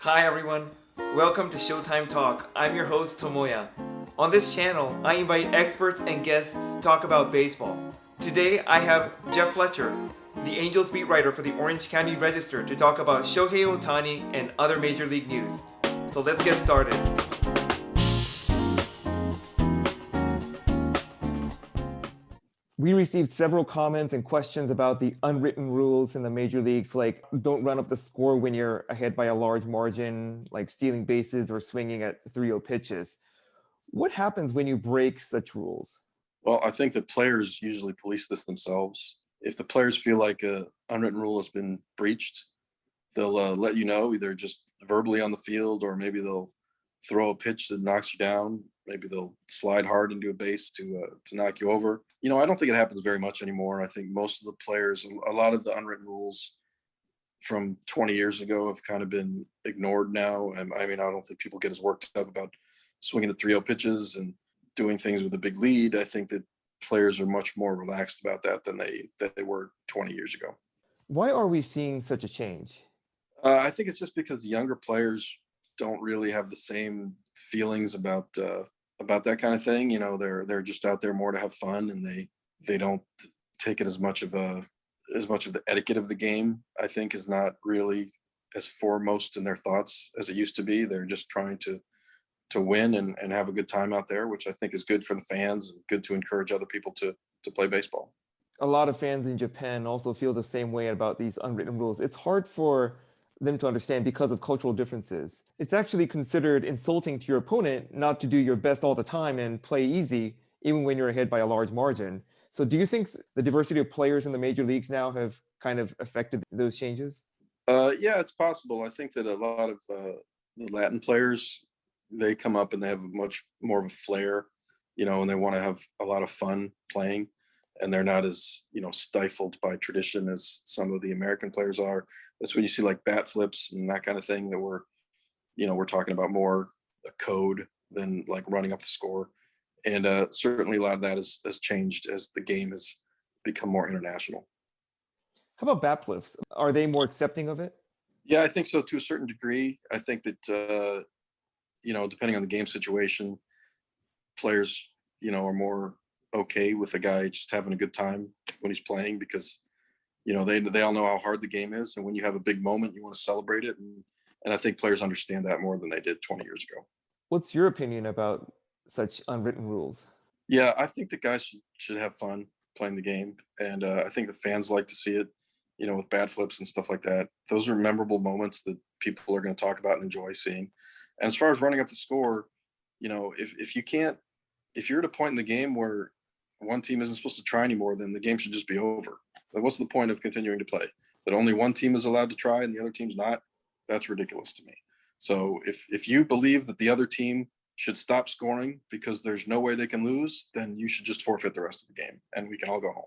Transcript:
Hi everyone, welcome to Showtime Talk. I'm your host Tomoya. On this channel, I invite experts and guests to talk about baseball. Today I have Jeff Fletcher, the Angels beat writer for the Orange County Register, to talk about Shohei Ohtani and other major league news. So let's get started. We received several comments and questions about the unwritten rules in the major leagues, like don't run up the score when you're ahead by a large margin, like stealing bases or swinging at 3-0 pitches. What happens when you break such rules? Well, I think that players usually police this themselves. If the players feel like an unwritten rule has been breached, they'll let you know, either just verbally on the field, or maybe they'll throw a pitch that knocks you down. Maybe they'll slide hard into a base to knock you over. I don't think it happens very much anymore. I think most of the players, a lot of the unwritten rules from 20 years ago have kind of been ignored now. And I don't think people get as worked up about swinging at 3-0 pitches and doing things with a big lead. I think that players are much more relaxed about that than they were 20 years ago. Why are we seeing such a change? I think it's just because the younger players don't really have the same feelings about that kind of thing. They're just out there more to have fun, and they don't take it as much of the etiquette of the game. I think is not really as foremost in their thoughts as it used to be. They're just trying to win and have a good time out there, which I think is good for the fans and good to encourage other people to play baseball. A lot of fans in Japan also feel the same way about these unwritten rules. It's hard for them to understand because of cultural differences. It's actually considered insulting to your opponent not to do your best all the time and play easy, even when you're ahead by a large margin. So do you think the diversity of players in the major leagues now have kind of affected those changes? Yeah, it's possible. I think that a lot of the Latin players, they come up and they have much more of a flair, and they want to have a lot of fun playing, and they're not as, stifled by tradition as some of the American players are. That's when you see like bat flips and that kind of thing, that we're talking about more a code than like running up the score. And certainly a lot of that has changed as the game has become more international. How about bat flips? Are they more accepting of it? Yeah, I think so to a certain degree. I think that, depending on the game situation, players, are more okay with a guy just having a good time when he's playing, because they all know how hard the game is, and when you have a big moment, you want to celebrate it, and I think players understand that more than they did 20 years ago. What's your opinion about such unwritten rules? Yeah, I think that guys should have fun playing the game, and I think the fans like to see it, with bat flips and stuff like that. Those are memorable moments that people are going to talk about and enjoy seeing. And as far as running up the score, if you're at a point in the game where one team isn't supposed to try anymore, then the game should just be over. Like, what's the point of continuing to play? That only one team is allowed to try and the other team's not? That's ridiculous to me. So if you believe that the other team should stop scoring because there's no way they can lose, then you should just forfeit the rest of the game and we can all go home.